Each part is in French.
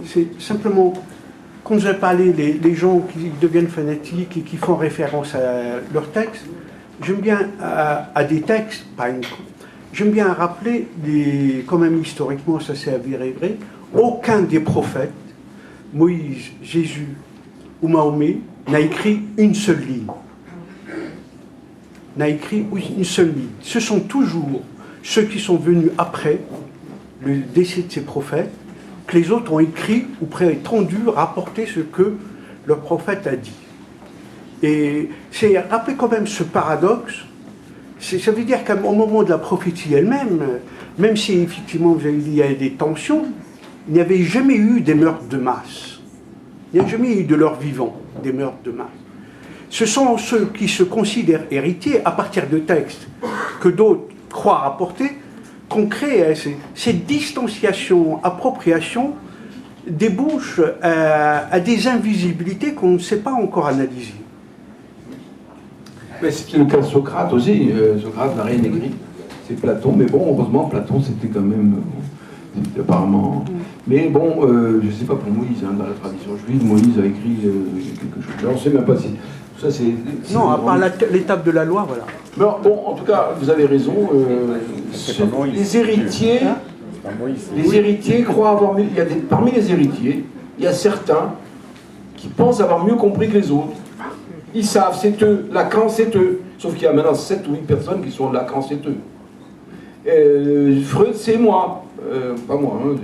c'est simplement, quand vous avez parlé les gens qui deviennent fanatiques et qui font référence à leurs textes, j'aime bien à des textes, par exemple, j'aime bien rappeler, quand même historiquement, ça s'est avéré vrai, aucun des prophètes, Moïse, Jésus ou Mahomet, n'a écrit une seule ligne. N'a écrit une seule ligne. Ce sont toujours ceux qui sont venus après le décès de ces prophètes, que les autres ont écrit ou prétendu rapporter ce que leur prophète a dit. Et c'est rappeler quand même ce paradoxe. Ça veut dire qu'au moment de la prophétie elle-même, même si effectivement vous avez dit il y a des tensions, il n'y avait jamais eu des meurtres de masse. Il n'y a jamais eu de leur vivant des meurtres de masse. Ce sont ceux qui se considèrent héritiers à partir de textes que d'autres croient rapporter, qu'on crée cette distanciation, appropriation, débouche à des invisibilités qu'on ne sait pas encore analyser. Mais c'était le cas de Socrate aussi. Socrate n'a rien écrit. C'est Platon, mais bon, heureusement, Platon, c'était quand même... apparemment... Mais bon, je ne sais pas pour Moïse, hein, dans la tradition juive, Moïse a écrit quelque chose. On ne sait même pas si... Ça, c'est non, à part l'étape de la loi, voilà. Bon, en tout cas, vous avez raison. Les héritiers... Les héritiers croient avoir mieux... Parmi les héritiers, il y a certains qui pensent avoir mieux compris que les autres. Ils savent, c'est eux. Lacan, c'est eux. Sauf qu'il y a maintenant 7 ou 8 personnes qui sont Lacan, c'est eux. Freud, c'est moi. Pas moi. Hein,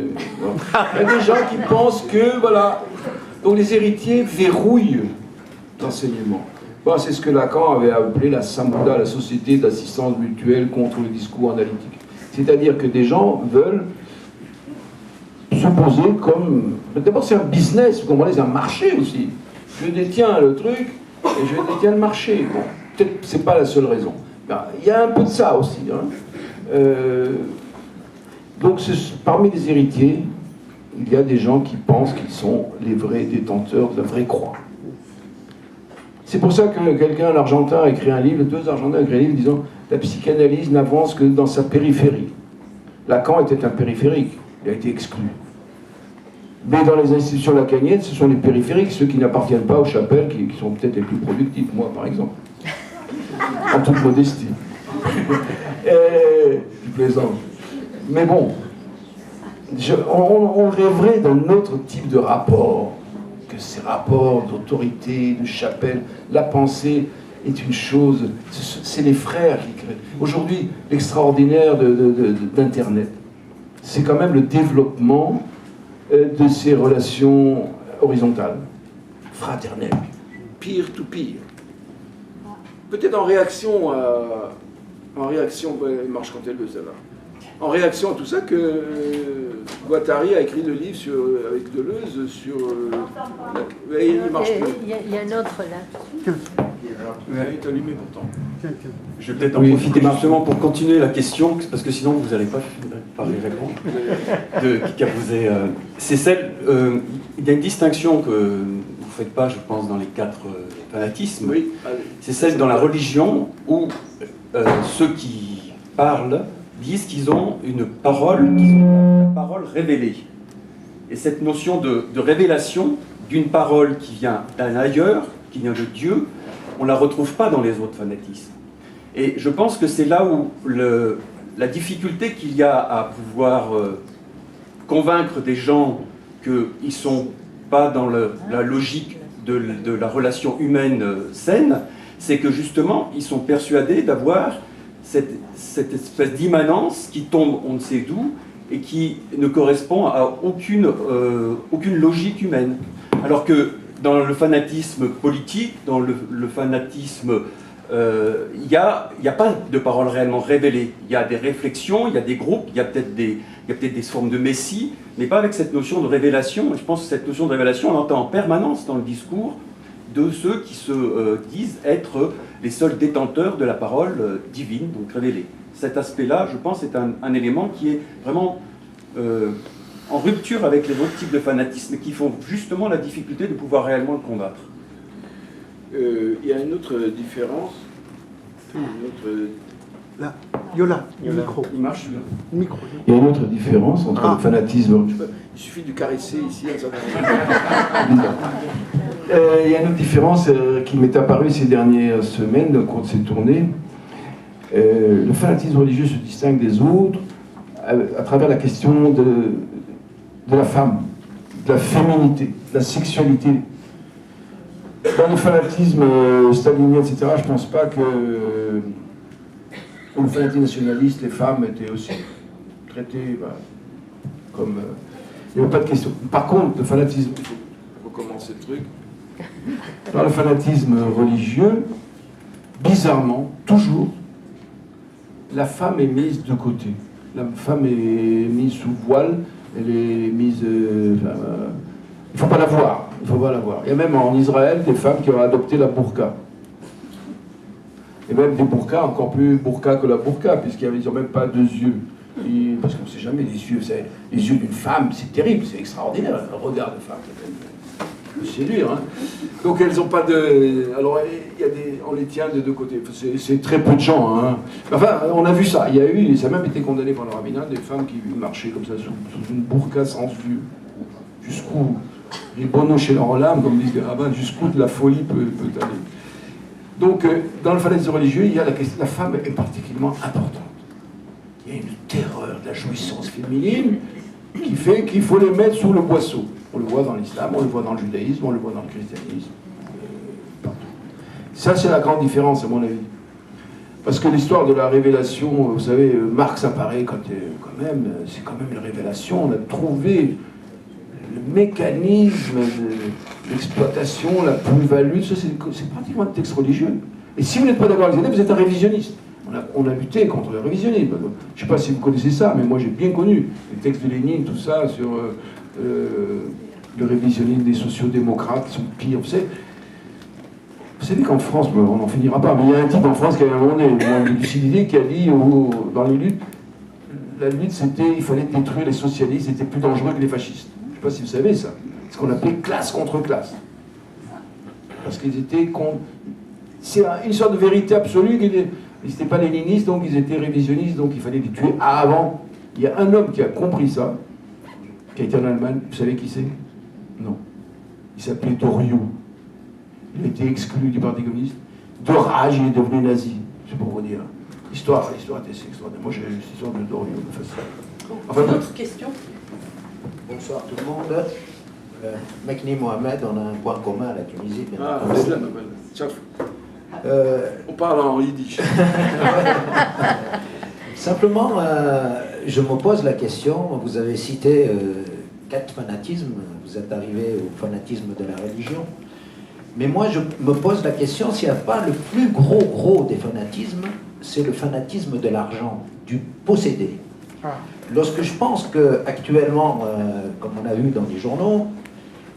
il y a des gens qui pensent que, voilà. Donc les héritiers verrouillent l'enseignement. Bon, c'est ce que Lacan avait appelé la SAMUDA, la Société d'assistance mutuelle contre le discours analytique. C'est-à-dire que des gens veulent se poser comme... D'abord, c'est un business, vous comprenez, c'est un marché aussi. Je détiens le truc et je détiens le marché. Bon, peut-être que ce n'est pas la seule raison. Ben, il y a un peu de ça aussi. Hein. Donc, parmi les héritiers, il y a des gens qui pensent qu'ils sont les vrais détenteurs de la vraie croix. C'est pour ça que quelqu'un, l'Argentin, a écrit un livre, 2 Argentins ont écrit un livre disant « La psychanalyse n'avance que dans sa périphérie ». Lacan était un périphérique, il a été exclu. Mais dans les institutions lacaniennes, ce sont les périphériques, ceux qui n'appartiennent pas aux chapelles, qui sont peut-être les plus productifs, moi par exemple. En toute modestie. Je plaisante. Mais bon, on rêverait d'un autre type de rapport que ces rapports d'autorité, de chapelle. La pensée est une chose, c'est les frères qui créent. Aujourd'hui, l'extraordinaire d'Internet, c'est quand même le développement de ces relations horizontales, fraternelles, peer to peer. Peut-être en réaction, il marche quand elle veut, ça va. En réaction à tout ça, que Guattari a écrit le livre avec Deleuze sur... il marche plus. Il y a un autre là. Il est allumé pourtant. Je vais peut-être en profiter justement pour continuer la question, parce que sinon vous n'allez pas y répondre, qui a posé. C'est celle... il y a une distinction que vous ne faites pas, je pense, dans les 4 fanatismes. Oui. C'est celle dans la religion où ceux qui parlent disent qu'ils ont une parole, la parole révélée. Et cette notion de révélation d'une parole qui vient d'un ailleurs, qui vient de Dieu, on ne la retrouve pas dans les autres fanatismes. Et je pense que c'est là où la difficulté qu'il y a à pouvoir convaincre des gens qu'ils ne sont pas dans la logique de la relation humaine saine, c'est que justement, ils sont persuadés d'avoir cette espèce d'immanence qui tombe on ne sait d'où et qui ne correspond à aucune logique humaine. Alors que dans le fanatisme politique, dans le fanatisme, il n'y a pas de parole réellement révélée. Il y a des réflexions, il y a des groupes, il y a peut-être des formes de messie, mais pas avec cette notion de révélation. Et je pense que cette notion de révélation, on l'entend en permanence dans le discours de ceux qui se disent être les seuls détenteurs de la parole divine, donc révélée. Cet aspect-là, je pense, est un élément qui est vraiment en rupture avec les autres types de fanatisme, qui font justement la difficulté de pouvoir réellement le combattre. Il y a une autre différence, une autre Là, Yola, micro. Il marche là. Micro. Il y a une autre différence entre le fanatisme. Il suffit de caresser ici. Il y a une autre différence qui m'est apparue ces dernières semaines au cours de ces tournées. Le fanatisme religieux se distingue des autres à travers la question de la femme, de la féminité, de la sexualité. Dans le fanatisme stalinien, etc., je ne pense pas que dans le fanatisme nationaliste, les femmes étaient aussi traitées comme... il n'y avait pas de question. Par contre, le fanatisme... Il faut recommencer le truc. Dans le fanatisme religieux, bizarrement, toujours, la femme est mise de côté. La femme est mise sous voile, elle est mise... il ne faut pas la voir. Il faut pas la voir. Il y a même en Israël des femmes qui ont adopté la burqa. Et même des burqas, encore plus burqa que la burqa, puisqu'ils n'ont même pas 2 yeux. Parce qu'on ne sait jamais, les yeux d'une femme, c'est terrible, c'est extraordinaire, un regard de femme. peut séduire. Hein. Donc elles n'ont pas de... Alors il y a des... on les tient des deux côtés. C'est très peu de gens. Hein. Enfin, on a vu ça. Il y a eu, ça a même été condamné par le rabbinat, des femmes qui marchaient comme ça sous une burqa sans yeux. Jusqu'où les bonos chez leur lame, comme disent les rabbins, jusqu'où de la folie peut aller. Donc, dans le fanatisme religieux, il y a la femme est particulièrement importante. Il y a une terreur de la jouissance féminine qui fait qu'il faut les mettre sous le boisseau. On le voit dans l'islam, on le voit dans le judaïsme, on le voit dans le christianisme, partout. Ça, c'est la grande différence, à mon avis. Parce que l'histoire de la révélation, vous savez, Marx apparaît quand même, c'est quand même une révélation. On a trouvé le mécanisme l'exploitation, la plus-value, c'est pratiquement un texte religieux. Et si vous n'êtes pas d'accord avec les idées, vous êtes un révisionniste. On a lutté contre le révisionnisme. Je ne sais pas si vous connaissez ça, mais moi j'ai bien connu les textes de Lénine, tout ça, sur le révisionnisme des sociodémocrates, qui sont pires. Vous savez qu'en France, on n'en finira pas, mais il y a un type en France qui a un moment donné, de lucidité, qui a dit dans les luttes, la lutte c'était, il fallait détruire les socialistes, c'était plus dangereux que les fascistes. Je ne sais pas si vous savez ça. Ce qu'on appelait classe contre classe. Parce qu'ils étaient contre... C'est une sorte de vérité absolue. Ils n'étaient pas léninistes, donc ils étaient révisionnistes, donc il fallait les tuer avant. Il y a un homme qui a compris ça, qui a été en Allemagne. Vous savez qui c'est? Non. Il s'appelait Doriot. Il a été exclu du Parti communiste. De rage, il est devenu nazi. C'est pour vous dire. L'histoire était extraordinaire. Moi, j'ai l'histoire de Doriot. Enfin, d'autres questions? Bonsoir tout le monde. Mekni Mohamed, on a un point commun à la Tunisie. Ah, l'islam, ciao. On parle en yiddish. Simplement, je me pose la question, vous avez cité 4 fanatismes, vous êtes arrivé au fanatisme de la religion, mais moi je me pose la question s'il n'y a pas le plus gros des fanatismes, c'est le fanatisme de l'argent, du posséder. Lorsque je pense qu'actuellement, comme on a vu dans les journaux,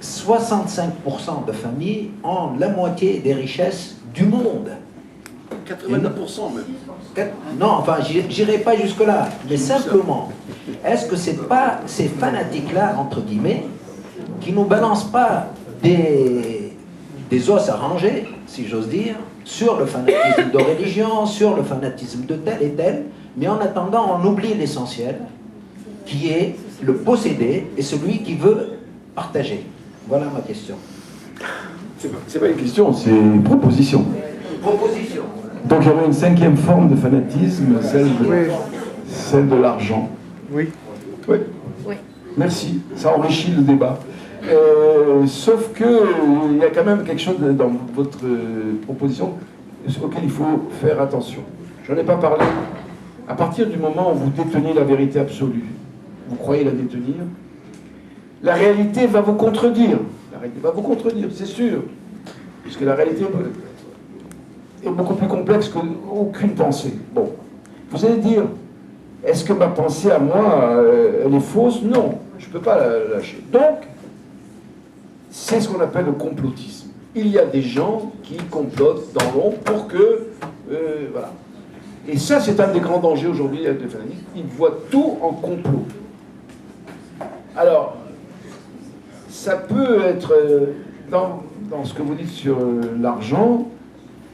65% de familles ont la moitié des richesses du monde. 89% même. Non, enfin, j'irai pas jusque-là, mais simplement, est-ce que c'est pas ces fanatiques-là, entre guillemets, qui nous balancent pas des os à ranger, si j'ose dire, sur le fanatisme de religion, sur le fanatisme de tel et tel, mais en attendant, on oublie l'essentiel, qui est le posséder et celui qui veut partager. Voilà ma question. C'est pas une question, c'est une proposition. Proposition. Donc il y aurait une 5e forme de fanatisme, celle de l'argent. Oui. Oui. Oui. Merci, ça enrichit le débat. Sauf qu'il y a quand même quelque chose dans votre proposition auquel il faut faire attention. J'en ai pas parlé. À partir du moment où vous détenez la vérité absolue, vous croyez la détenir, la réalité va vous contredire. La réalité va vous contredire, c'est sûr. Puisque la réalité est beaucoup plus complexe qu'aucune pensée. Bon, vous allez dire, est-ce que ma pensée à moi, elle est fausse? Non, je ne peux pas la lâcher. Donc, c'est ce qu'on appelle le complotisme. Il y a des gens qui complotent dans l'ombre pour que... voilà. Et ça, c'est un des grands dangers aujourd'hui avec les fanatismes. Ils voient tout en complot. Alors, ça peut être, dans ce que vous dites sur l'argent,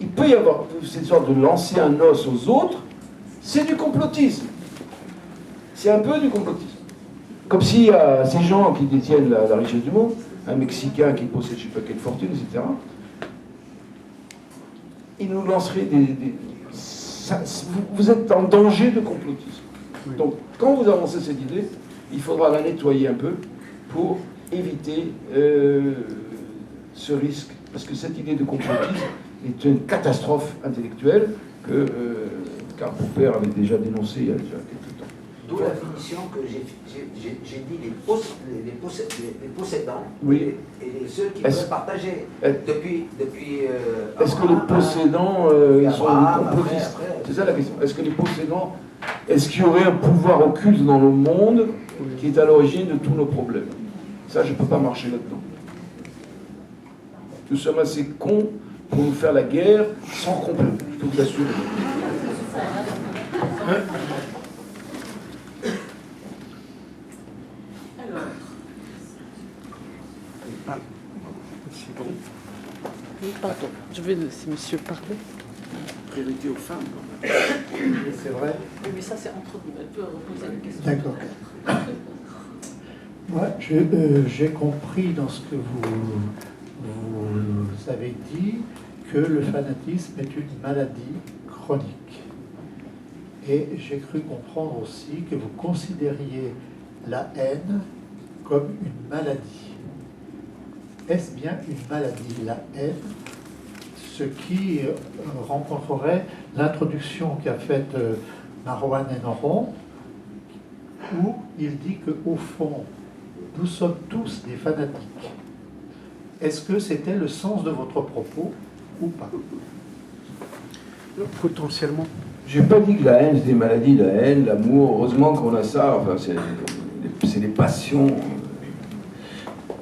il peut y avoir cette sorte de lancer un os aux autres, C'est du complotisme. C'est un peu du complotisme. Comme si ces gens qui détiennent la richesse du monde, un Mexicain qui possède je ne sais pas quelle fortune, etc., ils nous lanceraient vous êtes en danger de complotisme. Oui. Donc, quand vous avancez cette idée, il faudra la nettoyer un peu pour éviter ce risque. Parce que cette idée de complotisme est une catastrophe intellectuelle que Karl Popper avait déjà dénoncée il y a déjà quelques temps. D'où la définition que j'ai dit les possédants, oui. et ceux qui veulent partager depuis est-ce que les possédants ils sont complotistes? C'est ça la question. Est-ce que les possédants, est-ce qu'il y aurait un pouvoir occulte dans le monde qui est à l'origine de tous nos problèmes? Ça, je ne peux pas marcher là-dedans. Nous sommes assez cons pour nous faire la guerre sans complot, je peux vous l'assurer. Oui, pardon, je vais laisser monsieur parler. Priorité aux femmes, quand même. C'est vrai. Oui, mais ça, c'est entre nous. Elle peut reposer une question. D'accord. Moi, j'ai compris dans ce que vous avez dit que le fanatisme est une maladie chronique. Et j'ai cru comprendre aussi que vous considériez la haine comme une maladie. Est-ce bien une maladie, la haine, ce qui rencontrerait l'introduction qu'a faite Marouane Enneron, où il dit qu'au fond, nous sommes tous des fanatiques. Est-ce que c'était le sens de votre propos ou pas? Potentiellement. J'ai pas dit que la haine c'était des maladies, la haine, l'amour, heureusement qu'on a ça, enfin, c'est des passions.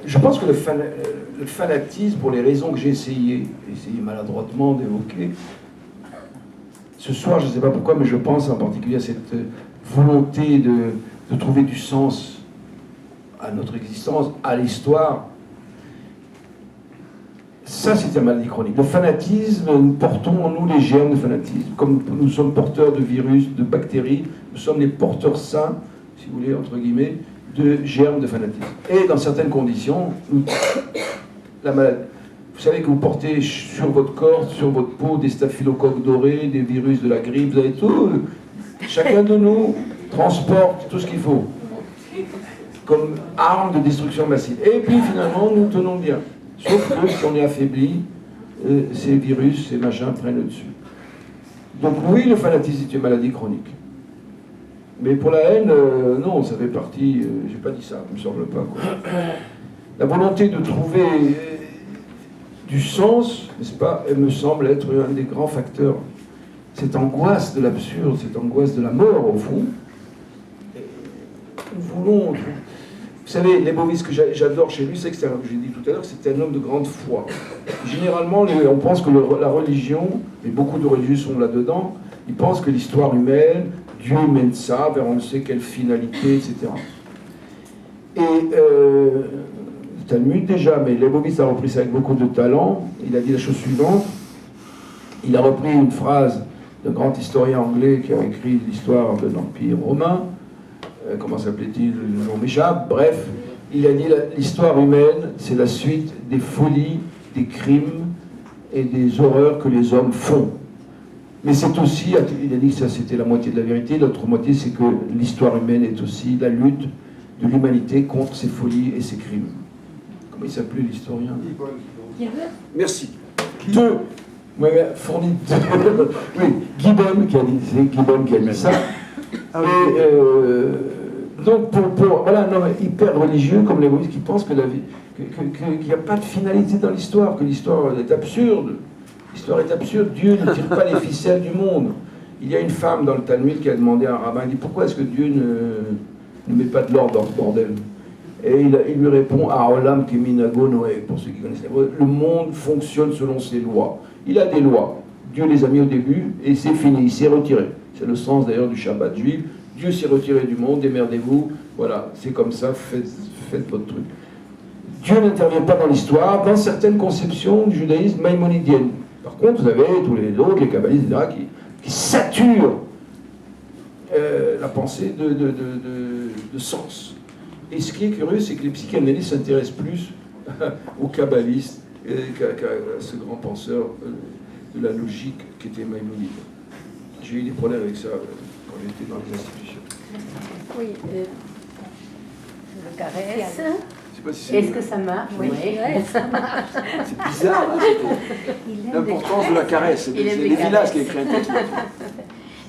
Je pense que le fanatisme, pour les raisons que j'ai essayé maladroitement d'évoquer, ce soir, je ne sais pas pourquoi, mais je pense en particulier à cette volonté de trouver du sens à notre existence, à l'histoire. Ça, c'est une maladie chronique. Le fanatisme, nous portons en nous les germes de fanatisme. Comme nous sommes porteurs de virus, de bactéries, nous sommes les porteurs sains, si vous voulez, entre guillemets, de germes de fanatisme. Et dans certaines conditions, la maladie. Vous savez que vous portez sur votre corps, sur votre peau, des staphylocoques dorés, des virus de la grippe, vous avez tout. Chacun de nous transporte tout ce qu'il faut comme arme de destruction massive. Et puis finalement, nous tenons bien. Sauf que si on est affaibli, ces virus, ces machins prennent le dessus. Donc oui, le fanatisme est une maladie chronique. Mais pour la haine, non, ça fait partie, j'ai pas dit ça, il me semble pas. Quoi. La volonté de trouver du sens, n'est-ce pas, elle me semble être un des grands facteurs. Cette angoisse de l'absurde, cette angoisse de la mort, au fond. Nous voulons... Vous savez, Leibowitz, que j'adore chez lui, c'est que j'ai dit tout à l'heure que c'était un homme de grande foi. Généralement, on pense que la religion, et beaucoup de religieux sont là-dedans, ils pensent que l'histoire humaine, Dieu mène ça vers on ne sait quelle finalité, etc. Et Talmud déjà, mais Leibowitz a repris ça avec beaucoup de talent. Il a dit la chose suivante. Il a repris une phrase d'un grand historien anglais qui a écrit l'histoire de l'Empire romain. Comment s'appelait-il? Le nom m'échappe. Bref, il a dit l'histoire humaine, c'est la suite des folies, des crimes et des horreurs que les hommes font. Mais c'est aussi, il a dit que ça c'était la moitié de la vérité, l'autre moitié c'est que l'histoire humaine est aussi la lutte de l'humanité contre ces folies et ces crimes. Comment il s'appelait l'historien? Merci. Deux. Oui, fourni deux. Oui, Gibbon qui a dit, c'est Gibbon qui a dit ça. Et donc voilà, un homme hyper religieux comme Leibowitz qui pense que la vie, qu'il n'y a pas de finalité dans l'histoire, que l'histoire est absurde. L'histoire est absurde, Dieu ne tire pas les ficelles du monde. Il y a une femme dans le Talmud qui a demandé à un rabbin, il dit pourquoi est-ce que Dieu ne met pas de l'ordre dans ce bordel? Et il lui répond, Aolam keminago Noé, pour ceux qui connaissent l'hébreu, le monde fonctionne selon ses lois. Il a des lois, Dieu les a mis au début et c'est fini, il s'est retiré. C'est le sens d'ailleurs du Shabbat juif, Dieu s'est retiré du monde, démerdez-vous, voilà, c'est comme ça, faites votre truc. Dieu n'intervient pas dans l'histoire, dans certaines conceptions du judaïsme maïmonidienne. Par contre, vous avez tous les autres, les kabbalistes, etc., qui saturent la pensée de sens. Et ce qui est curieux, c'est que les psychanalystes s'intéressent plus aux kabbalistes qu'à ce grand penseur de la logique qui était Maïmonide. J'ai eu des problèmes avec ça quand j'étais dans les institutions. Oui, je le caresse. Je sais pas si c'est Est-ce que ça marche? Oui, ça marche. c'est bizarre, l'importance de la caresse. Il aime C'est les Lévinas caresses. qui a écrit un texte.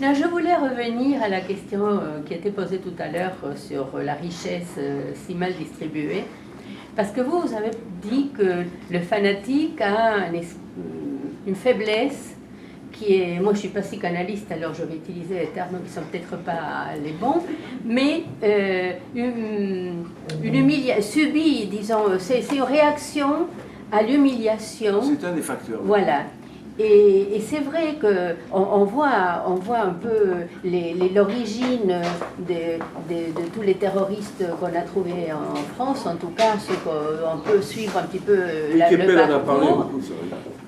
Non, je voulais revenir à la question qui a été posée tout à l'heure sur la richesse si mal distribuée. Parce que vous avez dit que le fanatique a une faiblesse qui est... Moi, je ne suis pas psychanalyste, alors je vais utiliser les termes qui ne sont peut-être pas les bons, mais une humiliation subie, disons, c'est une réaction à l'humiliation. C'est un des facteurs. Voilà. Et c'est vrai qu'on voit un peu l'origine de tous les terroristes qu'on a trouvés en France, en tout cas ceux qu'on peut suivre un petit peu le Kepel en a parlé parcours. beaucoup, ça.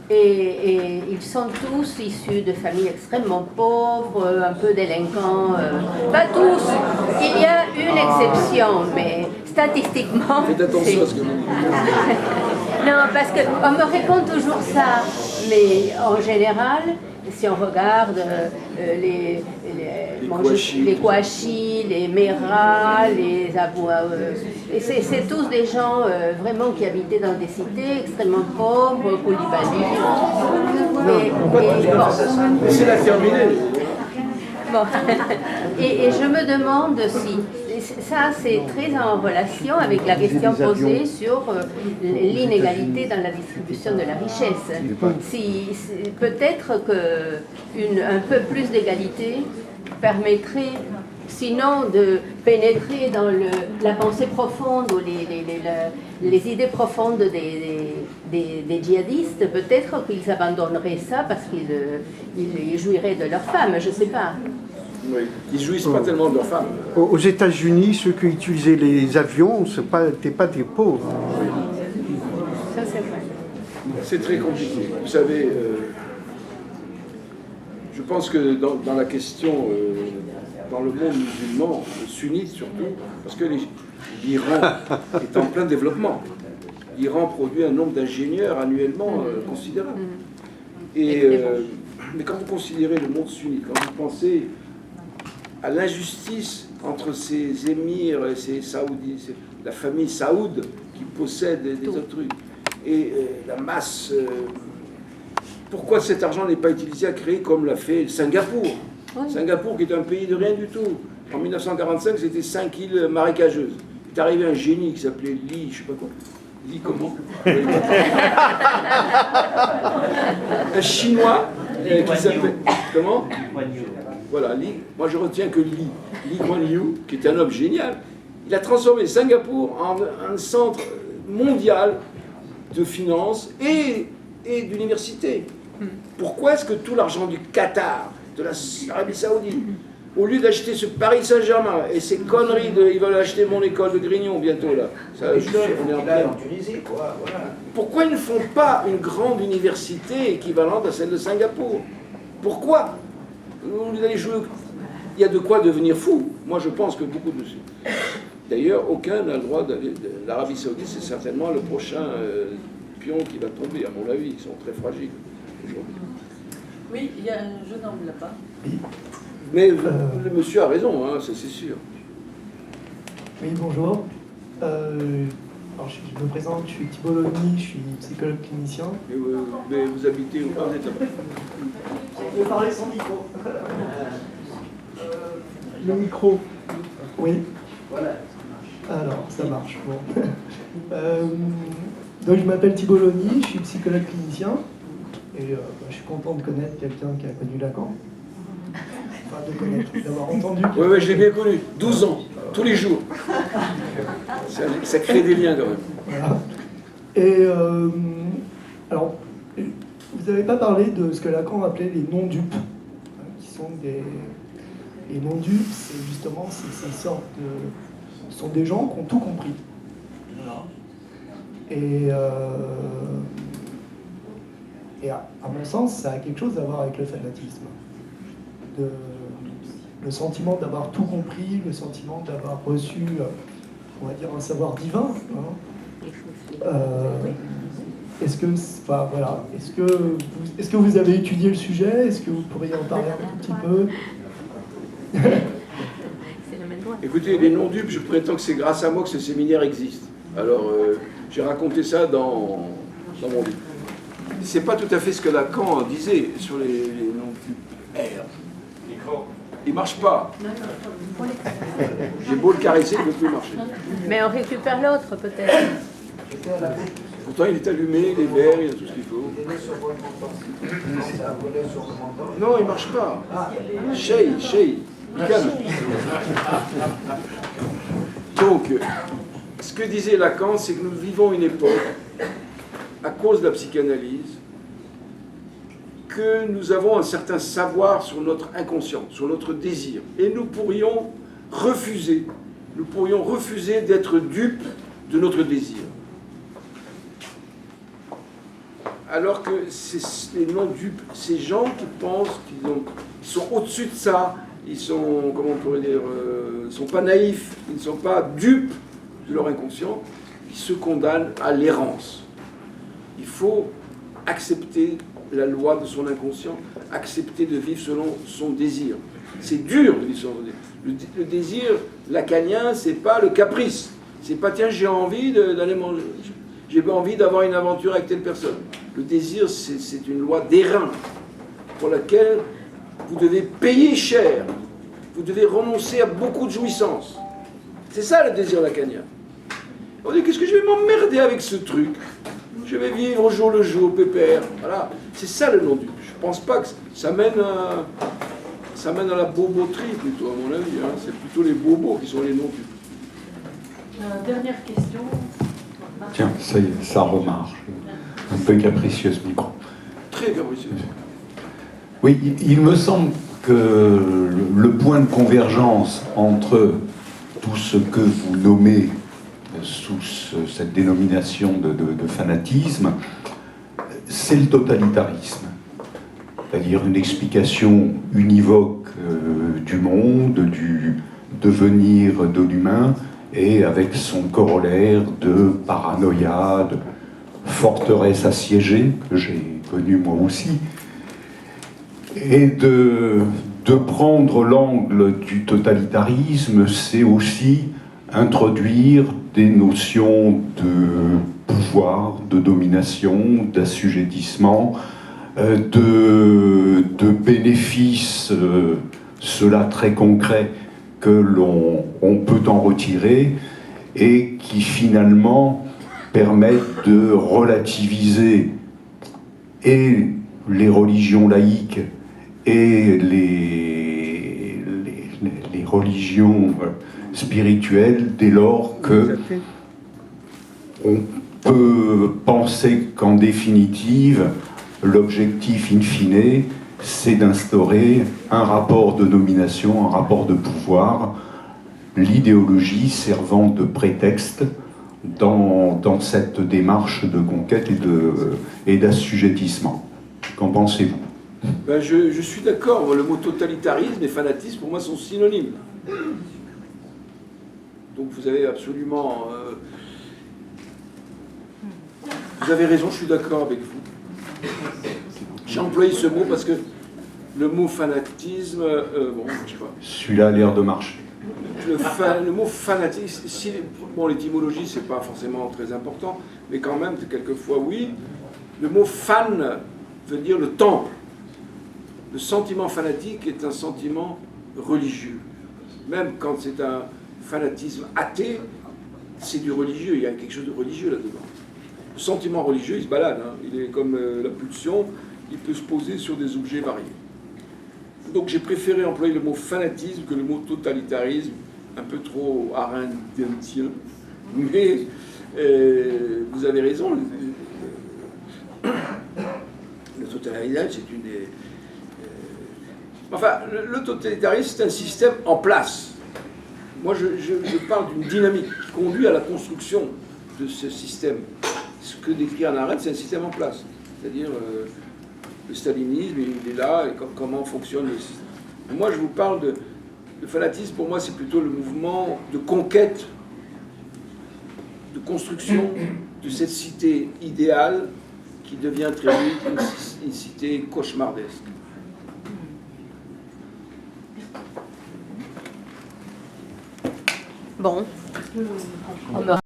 Et ils sont tous issus de familles extrêmement pauvres, un peu délinquants. Pas tous. Il y a une exception, mais statistiquement... Faites attention à ce que vous dites. Non, parce qu'on me répond toujours ça, mais en général, si on regarde les Kouachi, les Mera, les Aboua, c'est tous des gens vraiment qui habitaient dans des cités extrêmement pauvres, Koulibaly. Laissez-la terminer. Bon. Et je me demande si ça c'est très en relation avec la question posée sur l'inégalité dans la distribution de la richesse. Peut-être qu'un peu plus d'égalité permettrait sinon de pénétrer dans la pensée profonde ou les idées profondes des djihadistes, peut-être qu'ils abandonneraient ça parce qu'ils jouiraient de leurs femmes, je ne sais pas. Oui. Ils jouissent pas tellement de leurs femmes. Aux États-Unis, ceux qui utilisaient les avions n'étaient pas des pauvres. Ça, c'est vrai. C'est très compliqué. Vous savez, je pense que dans la question, dans le monde musulman, sunnite surtout, parce que l'Iran est en plein développement. L'Iran produit un nombre d'ingénieurs annuellement considérable. Mais quand vous considérez le monde sunnite, quand vous pensez à l'injustice entre ces émirs et ces saoudis, la famille Saoud qui possède des autres trucs, et la masse... pourquoi cet argent n'est pas utilisé à créer comme l'a fait Singapour? Oui. Singapour qui est un pays de rien du tout. En 1945, c'était 5 îles marécageuses. Il est arrivé un génie qui s'appelait Li, je sais pas quoi. Li comment? Un Chinois qui s'appelle... Comment? Voilà, Li. Moi je retiens que Li Kuan Yew, qui était un homme génial, il a transformé Singapour en un centre mondial de finances et d'université. Pourquoi est-ce que tout l'argent du Qatar, de l'Arabie Saoudite, au lieu d'acheter ce Paris Saint-Germain et ces conneries ils veulent acheter mon école de Grignon bientôt là, ça, on est en plein. Pourquoi ils ne font pas une grande université équivalente à celle de Singapour? Pourquoi? Vous allez jouer... Il y a de quoi devenir fou. Moi je pense que beaucoup de... D'ailleurs, aucun n'a le droit d'aller... L'Arabie Saoudite, c'est certainement le prochain pion qui va tomber, à mon avis. Ils sont très fragiles aujourd'hui. Oui, il y a un jeune homme là-bas. Mais le monsieur a raison, hein, c'est sûr. Oui, bonjour. Alors, je me présente, je suis Thibault Logny, je suis psychologue clinicien. Mais vous habitez où? Vous êtes là-bas. Je vais parler sans micro. Le micro. Oui. Alors, ça marche. Bon. Donc, je m'appelle Thibault Logny, je suis psychologue clinicien. Et je suis content de connaître quelqu'un qui a connu Lacan. Enfin, de connaître, d'avoir entendu. Oui, je l'ai bien connu. 12 ans, tous les jours. Ça crée des liens quand même. Voilà. Et alors, vous n'avez pas parlé de ce que Lacan appelait les non-dupes, qui sont des... Les non-dupes, c'est justement ces sortes de... Ce sont des gens qui ont tout compris. Voilà. Et à mon sens, ça a quelque chose à voir avec le fanatisme. le sentiment d'avoir tout compris, le sentiment d'avoir reçu, on va dire, un savoir divin. Hein. Est-ce que, enfin, voilà, est-ce que vous avez étudié le sujet? Est-ce que vous pourriez en parler un tout petit peu? Écoutez, les non-dupes, je prétends que c'est grâce à moi que ce séminaire existe. Alors, j'ai raconté ça dans mon livre. C'est pas tout à fait ce que Lacan disait sur les non-dupes. Il marche pas. J'ai beau le caresser, il ne peut plus marcher. Mais on récupère l'autre, peut-être. Pourtant, il est allumé, il est vert, il a tout ce qu'il faut. Non, il marche pas. Shay. Donc, ce que disait Lacan, c'est que nous vivons une époque, à cause de la psychanalyse, que nous avons un certain savoir sur notre inconscient, sur notre désir. Et nous pourrions refuser d'être dupes de notre désir. Alors que les non-dupes, ces gens qui pensent qu'ils sont au-dessus de ça, ils sont, comment on pourrait dire, ils ne sont pas naïfs, ils ne sont pas dupes de leur inconscient, ils se condamnent à l'errance. Il faut accepter la loi de son inconscient, accepter de vivre selon son désir. C'est dur de vivre selon son désir. Le désir lacanien, c'est pas le caprice. C'est pas, tiens, j'ai envie d'aller manger, j'ai envie d'avoir une aventure avec telle personne. Le désir, c'est une loi d'airain pour laquelle vous devez payer cher. Vous devez renoncer à beaucoup de jouissances. C'est ça le désir lacanien. On dit, qu'est-ce que je vais m'emmerder avec ce truc? Je vais vivre au jour le jour, pépère. Voilà. C'est ça le non-dupe. Je ne pense pas que ça mène à la boboterie plutôt, à mon avis. Hein. C'est plutôt les bobos qui sont les non-dupes. Dernière question. Tiens, ça y est, ça remarche. Un peu capricieux ce micro. Très capricieux. Oui, il me semble que le point de convergence entre tout ce que vous nommez sous cette dénomination de fanatisme, c'est le totalitarisme. C'est-à-dire une explication univoque du monde, du devenir de l'humain, et avec son corollaire de paranoïa, de forteresse assiégée, que j'ai connu moi aussi, et de prendre l'angle du totalitarisme, c'est aussi introduire des notions de pouvoir, de domination, d'assujettissement, de bénéfices, cela très concret, que l'on peut en retirer et qui finalement permettent de relativiser et les religions laïques et les religions spirituelles dès lors que on peut penser qu'en définitive l'objectif in fine c'est d'instaurer un rapport de domination, un rapport de pouvoir, l'idéologie servant de prétexte dans cette démarche de conquête et d'assujettissement. Qu'en pensez-vous? Ben je suis d'accord, le mot totalitarisme et fanatisme pour moi sont synonymes. Donc vous avez absolument... vous avez raison, je suis d'accord avec vous. J'ai employé ce mot parce que le mot fanatisme... bon, je sais pas. Celui-là a l'air de marcher. Le mot fanatisme, bon, l'étymologie, c'est pas forcément très important, mais quand même, quelquefois, oui. Le mot fan veut dire le temple. Le sentiment fanatique est un sentiment religieux. Même quand c'est un fanatisme athée, c'est du religieux, il y a quelque chose de religieux là-dedans. Le sentiment religieux, il se balade, hein. Il est comme la pulsion, il peut se poser sur des objets variés. Donc j'ai préféré employer le mot fanatisme que le mot totalitarisme, un peu trop arendtien. Mais vous avez raison, le totalitarisme, c'est une des... enfin, le totalitarisme, c'est un système en place. Moi, je parle d'une dynamique qui conduit à la construction de ce système. Ce que décrit Hannah Arendt, c'est un système en place. C'est-à-dire, le stalinisme, il est là, et comment fonctionne le système. Moi, je vous parle Le fanatisme, pour moi, c'est plutôt le mouvement de conquête, de construction de cette cité idéale qui devient très vite une cité cauchemardesque. Bon. On me